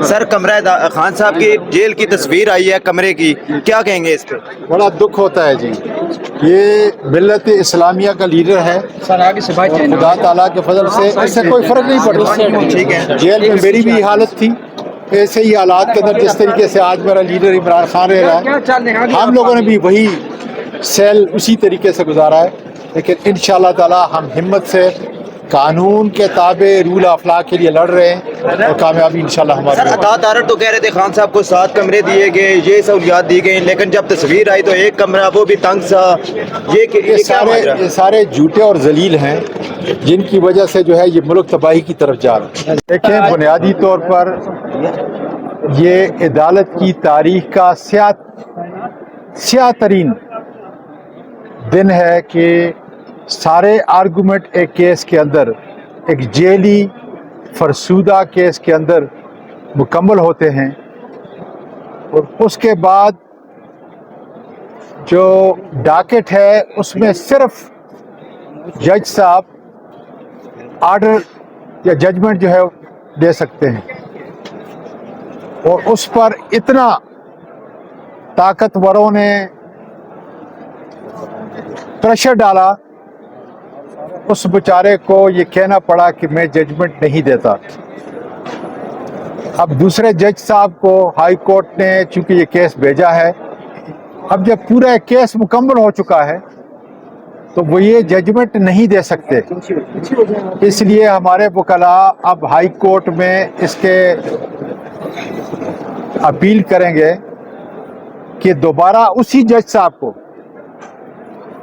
سر کمرہ خان صاحب کی جیل کی تصویر آئی ہے کمرے کی، کیا کہیں گے اس پہ؟ بڑا دکھ ہوتا ہے جی، یہ ملت اسلامیہ کا لیڈر ہے اور خدا تعالیٰ کے فضل سے اس سے کوئی فرق نہیں پڑتا۔ جیل میں میری بھی حالت تھی ایسے ہی حالات کے اندر جس طریقے سے آج میرا لیڈر عمران خان رہ رہا ہے، ہم لوگوں نے بھی وہی سیل اسی طریقے سے گزارا ہے، لیکن انشاءاللہ تعالیٰ ہم ہمت سے قانون کے تابع رول آف لا کے لیے لڑ رہے ہیں اور کامیابی انشاءاللہ ہماری سر عطا تارڑ تو کہہ رہے تھے خان صاحب کو 7 کمرے دیے گئے، یہ سہولیات دی گئی، لیکن جب تصویر آئی تو ایک کمرہ وہ بھی تنگ سا۔ یہ سارے جھوٹے اور ذلیل ہیں جن کی وجہ سے جو ہے یہ ملک تباہی کی طرف جا رہا ہے۔ دیکھیں بنیادی طور پر یہ عدالت کی تاریخ کا سیاہ ترین دن ہے کہ سارے آرگومنٹ ایک کیس کے اندر، ایک جیلی فرسودہ کیس کے اندر مکمل ہوتے ہیں، اور اس کے بعد جو ڈاکٹ ہے اس میں صرف جج صاحب آرڈر یا ججمنٹ جو ہے دے سکتے ہیں، اور اس پر اتنا طاقتوروں نے پریشر ڈالا، اس بیچارے کو یہ کہنا پڑا کہ میں ججمنٹ نہیں دیتا۔ اب دوسرے جج صاحب کو ہائی کورٹ نے چونکہ یہ کیس بھیجا ہے، اب جب پورا کیس مکمل ہو چکا ہے تو وہ یہ ججمنٹ نہیں دے سکتے، اس لیے ہمارے وکلاء اب ہائی کورٹ میں اس کے اپیل کریں گے کہ دوبارہ اسی جج صاحب کو،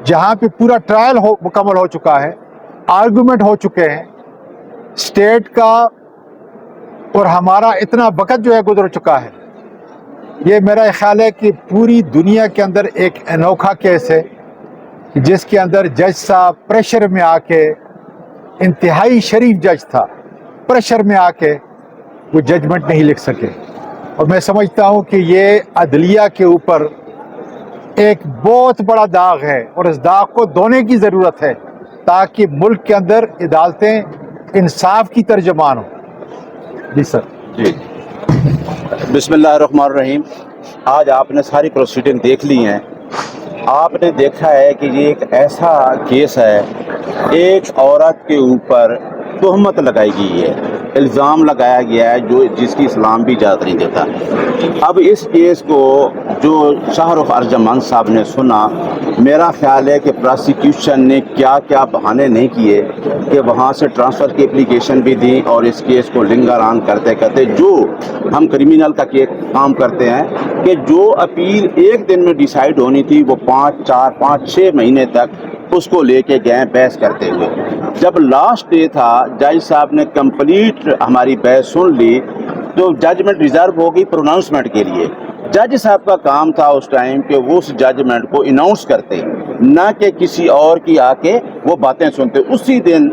جہاں پہ پورا ٹرائل مکمل ہو چکا ہے، آرگومنٹ ہو چکے ہیں، اسٹیٹ کا اور ہمارا اتنا وقت جو ہے گزر چکا ہے، یہ میرا خیال ہے کہ پوری دنیا کے اندر ایک انوکھا کیس ہے جس کے اندر جج صاحب پریشر میں آ کے، انتہائی شریف جج تھا، پریشر میں آ کے وہ ججمنٹ نہیں لکھ سکے، اور میں سمجھتا ہوں کہ یہ عدلیہ کے اوپر ایک بہت بڑا داغ ہے، اور اس داغ کو دھونے کی ضرورت ہے تاکہ ملک کے اندر عدالتیں انصاف کی ترجمان ہوں۔ جی سر۔ جی بسم اللہ الرحمن الرحیم۔ آج آپ نے ساری پروسیڈنگ دیکھ لی ہیں، آپ نے دیکھا ہے کہ یہ ایک ایسا کیس ہے، ایک عورت کے اوپر تہمت لگائی گئی ہے، الزام لگایا گیا ہے جس کی اسلام بھی اجازت نہیں دیتا۔ اب اس کیس کو جو شاہ رخ ارجمند صاحب نے سنا، میرا خیال ہے کہ پراسیکیوشن نے کیا کیا بہانے نہیں کیے کہ وہاں سے ٹرانسفر کی اپلیکیشن بھی دی، اور اس کیس کو لنگر آن کرتے کرتے جو ہم کرمینل کا کام کرتے ہیں کہ جو اپیل ایک دن میں ڈیسائیڈ ہونی تھی وہ 4-5-6 مہینے تک اس کو لے کے گئے بحث کرتے ہوئے۔ جب لاسٹ ڈے تھا، جج صاحب نے کمپلیٹ ہماری بحث سن لی تو ججمنٹ ریزرو ہو گئی پروناؤنسمنٹ کے لیے۔ جج صاحب کا کام تھا اس ٹائم کہ وہ اس ججمنٹ کو اناؤنس کرتے، نہ کہ کسی اور کی آ کے وہ باتیں سنتے۔ اسی دن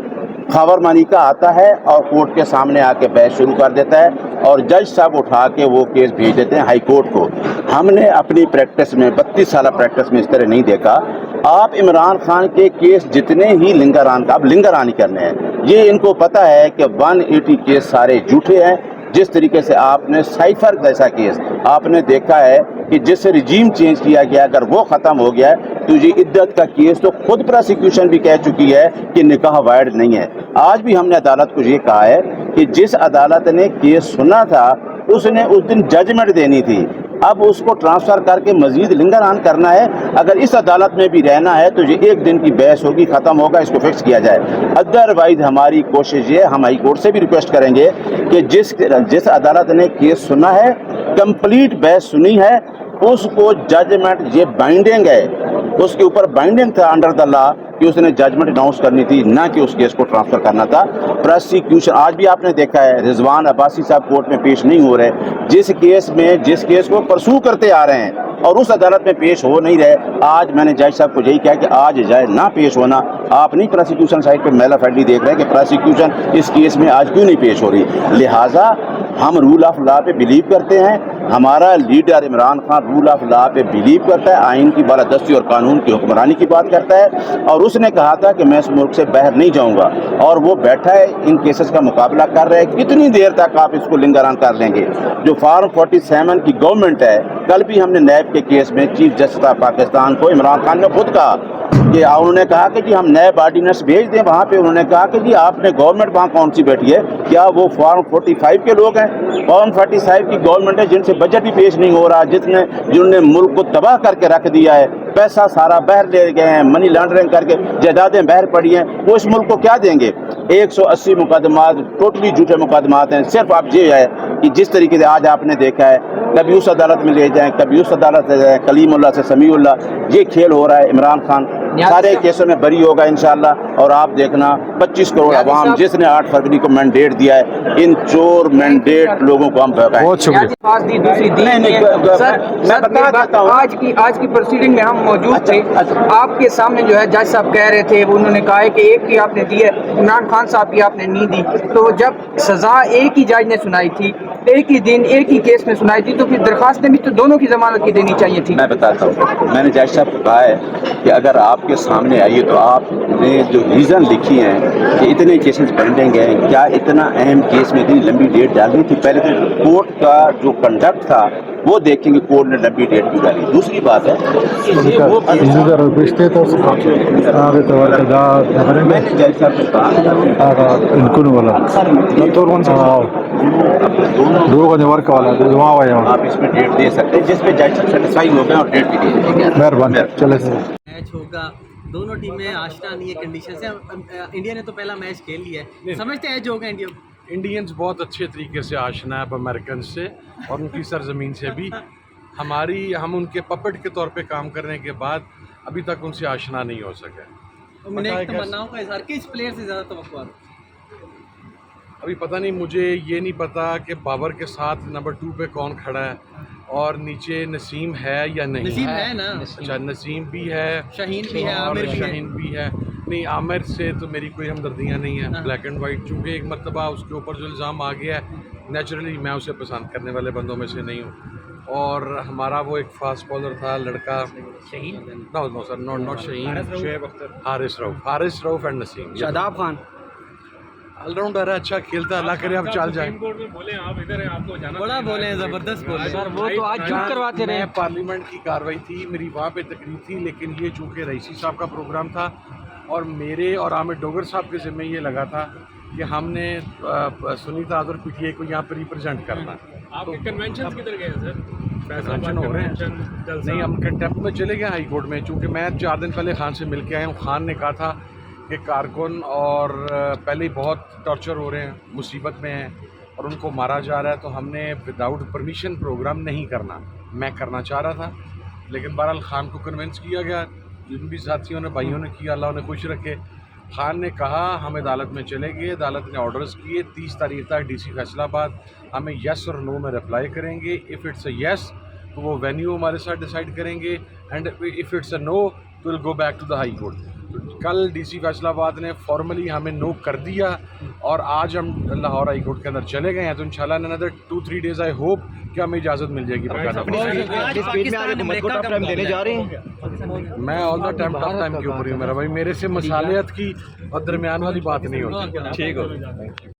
خبر مانی کا آتا ہے اور کورٹ کے سامنے آ کے بحث شروع کر دیتا ہے، اور جج صاحب اٹھا کے وہ کیس بھیج دیتے ہیں ہائی کورٹ کو۔ ہم نے اپنی پریکٹس میں 32 سالہ پریکٹس میں اس طرح نہیں دیکھا۔ آپ عمران خان کے کیس جتنے ہی لنگر آن کا اب لنگر آن ہی کرنے ہیں، یہ ان کو پتہ ہے کہ 180 کیس سارے جھوٹے ہیں۔ جس طریقے سے آپ نے سائفر جیسا کیس آپ نے دیکھا ہے کہ جس سے رجیم چینج کیا گیا، اگر وہ ختم ہو گیا ہے تو یہ عدت کا کیس تو خود پراسیکیوشن بھی کہہ چکی ہے کہ نکاح وائڈ نہیں ہے۔ آج بھی ہم نے عدالت کو یہ کہا ہے کہ جس عدالت نے کیس سنا تھا اس نے اس دن ججمنٹ دینی تھی، اب اس کو ٹرانسفر کر کے مزید لنگر آن کرنا ہے۔ اگر اس عدالت میں بھی رہنا ہے تو یہ ایک دن کی بحث ہوگی، ختم ہوگا، اس کو فکس کیا جائے۔ ادروائز ہماری کوشش یہ، ہم ہائی کورٹ سے بھی ریکویسٹ کریں گے کہ جس عدالت نے کیس سنا ہے، کمپلیٹ بحث سنی ہے، اس کو ججمنٹ یہ بائنڈنگ ہے، اس کے اوپر بائنڈنگ تھا انڈر دا لا کہ اس نے ججمنٹ اناؤنس کرنی تھی، نہ کہ اس کیس کو ٹرانسفر کرنا تھا۔ پروسیکیوشن آج بھی آپ نے دیکھا ہے رضوان عباسی صاحب کورٹ میں پیش نہیں ہو رہے، جس کیس کو پرسو کرتے آ رہے ہیں اور اس عدالت میں پیش ہو نہیں رہے۔ آج میں نے جج صاحب کو یہی کہا کہ آج جائز نہ پیش ہونا، آپ نہیں پروسیکیوشن سائڈ پہ میلا فیڈلی دیکھ رہے ہیں کہ پروسیکیوشن اس کیس میں آج کیوں نہیں پیش ہو رہی۔ لہٰذا ہم رول آف لا پہ بلیو کرتے ہیں، ہمارا leader Imran Khan rule of law پہ بلیو کرتا ہے, آئین کی بالادستی اور قانون کی حکمرانی کی بات کرتا ہے, اور اس نے کہا تھا کہ میں اس ملک سے باہر نہیں جاؤں گا, اور وہ بیٹھا ہے ان کیسز کا مقابلہ کر رہا ہے. کتنی دیر تک آپ اس کو لنگران کر لیں گے؟ جو فارم 47 کی گورنمنٹ ہے, کل بھی ہم نے نیب کے کیس میں چیف جسٹس آف پاکستان کو عمران خان نے خود کہا کہ انہوں نے کہا کہ جی ہم نیب آرڈیننس بھیج دیں وہاں پہ. انہوں نے کہا کہ جی آپ نے گورنمنٹ وہاں کون سی بیٹھی ہے, کیا وہ فارم 45 کے لوگ ہیں؟ فارم 45 کی گورنمنٹ ہے جن سے بجٹ بھی پیش نہیں ہو رہا, جنہوں نے ملک کو تباہ کر کے رکھ دیا ہے, پیسہ سارا باہر لے گئے ہیں, منی لانڈرنگ کر کے جائیدادیں باہر پڑی ہیں. وہ اس ملک کو کیا دیں گے؟ 180 مقدمات ٹوٹلی جھوٹے مقدمات ہیں. صرف اب یہ ہے کہ جس طریقے سے آج آپ نے دیکھا ہے, کبھی اس عدالت میں لے جائیں, کبھی اس عدالت لے جائیں, کلیم اللہ سے سمیع اللہ, یہ کھیل ہو رہا ہے. عمران خان سارے کیسوں میں بری ہوگا انشاءاللہ, اور آپ دیکھنا 25 کروڑ عوام جس نے 8 فروری کو مینڈیٹ دیا ہے, ان چور مینڈیٹ لوگوں کو ہم بھگائیں. بہت شکریہ. میں بتا دیتا ہوں, آج کی پروسیڈنگ میں ہم موجود تھے. آپ کے سامنے جو ہے جج صاحب کہہ رہے تھے, انہوں نے کہا ہے کہ ایک کی آپ نے دی ہے, عمران خان صاحب کی آپ نے نہیں دی. تو جب سزا ایک ہی جج نے سنائی تھی, ایک ہی دن ایک ہی کیس میں سنائی تھی, تو پھر درخواستیں بھی تو دونوں کی ضمانت کی دینی چاہیے تھی. میں بتاتا ہوں, میں نے جج صاحب کو کہا ہے کہ اگر آپ کے سامنے آئیے تو آپ نے جو ریزن لکھی ہیں کہ اتنے کیسز پینڈنگ ہیں, کیا اتنا اہم کیس میں اتنی لمبی ڈیٹ ڈالنی تھی؟ پہلے تو کورٹ کا جو کنڈکٹ تھا وہ دیکھیں گے, کورٹ نے لمبی ڈیٹ کیوں ڈالی. دوسری بات ہے کہ یہ وہ میں نے جج صاحب کو کہا آپ اس میں ڈیٹ دے سکتے ہیں جس پہ جج صاحب سیٹسفائی ہو گئے اور ڈیٹ بھی دے دیں. مہربانی. چلے سر. میچ ہوگا, دونوں ٹیمیں آشنا نہیں ہے کنڈیشن سے. انڈیا نے تو پہلا میچ کھیل لیا ہے, سمجھتے ہیں ایج ہوگا انڈیا. انڈینز بہت اچھے طریقے سے آشنا ہے اب امریکن سے, اور ان کی سرزمین سے بھی. ہم ان کے پپٹ کے طور پہ کام کرنے کے بعد ابھی تک ان سے آشنا نہیں ہو سکے. تمناؤں کا اظہار کس پلیئر سے زیادہ توقع؟ ابھی پتہ نہیں, مجھے یہ نہیں پتا کہ بابر کے ساتھ نمبر 2 پہ کون کھڑا ہے, اور نیچے نسیم ہے یا نہیں. نسیم ہے نا. اچھا, نسیم بھی ہے, شاہین بھی ہے, اور عامر بھی ہے. شاہین بھی ہے. نہیں, عامر سے تو میری کوئی ہمدردیاں نہیں ہیں. بلیک اینڈ وائٹ, چونکہ ایک مرتبہ اس کے اوپر جو الزام آ گیا ہے, نیچرلی میں اسے پسند کرنے والے بندوں میں سے نہیں ہوں. اور ہمارا وہ ایک فاسٹ بالر تھا لڑکا, Shaheen, no sir, not Shaheen, Haris Rauf and Naseem. Shadab Khan all rounder ہے, اچھا کھیلتا ہے, اللہ کرے اب چل جائیں. بڑا بولے ہیں, زبردست بولے سر. وہ تو آج چپ کرواتے رہے. پارلیمنٹ کی کاروائی تھی, میری وہاں پہ تقریر تھی, لیکن یہ چونکہ رئیسی صاحب کا پروگرام تھا, اور میرے اور عامر ڈوگر صاحب کے ذمہ یہ لگا تھا کہ ہم نے Sunita Azar P T I کو یہاں پہ ریپرزینٹ کرنا. آپ کے کنونشن کدھر گئے سر؟ کنونشن ہو رہے ہیں. نہیں, ہم کنٹیمپٹ میں چلے گئے ہائی کورٹ میں, چونکہ میں 4 دن پہلے خان سے مل کے آیا ہوں. خان نے کہا تھا کہ کارکن اور پہلے ہی بہت ٹارچر ہو رہے ہیں, مصیبت میں ہیں, اور ان کو مارا جا رہا ہے, تو ہم نے وداؤٹ پرمیشن پروگرام نہیں کرنا. میں کرنا چاہ رہا تھا, لیکن بہرحال خان کو کنونس کیا گیا, جن بھی ساتھیوں نے, بھائیوں نے کیا, اللہ انہیں خوش رکھے. خان نے کہا ہم عدالت میں چلیں گے, عدالت نے آرڈرز کیے 30 تاریخ تک ڈی سی فیصلہ آباد ہمیں یس اور نو میں رپلائی کریں گے. اف اٹس اے یس تو وہ وینیو ہمارے ساتھ ڈیسائیڈ کریں گے, and if it's a no تو will go back to the high court. کل ڈی سی فیصلہ آباد نے فارملی ہمیں نو کر دیا, اور آج ہم لاہور ہائی کورٹ کے اندر چلے گئے ہیں. تو انشاءاللہ ان another 2-3 days آئی ہوپ کہ ہمیں اجازت مل جائے گی. میں آل دا ٹائم ٹاپ ٹائم کے اوپر ہی ہوں. میرا بھائی, میرے سے مصالحت کی اور درمیان والی بات نہیں ہوتی. ٹھیک ہو.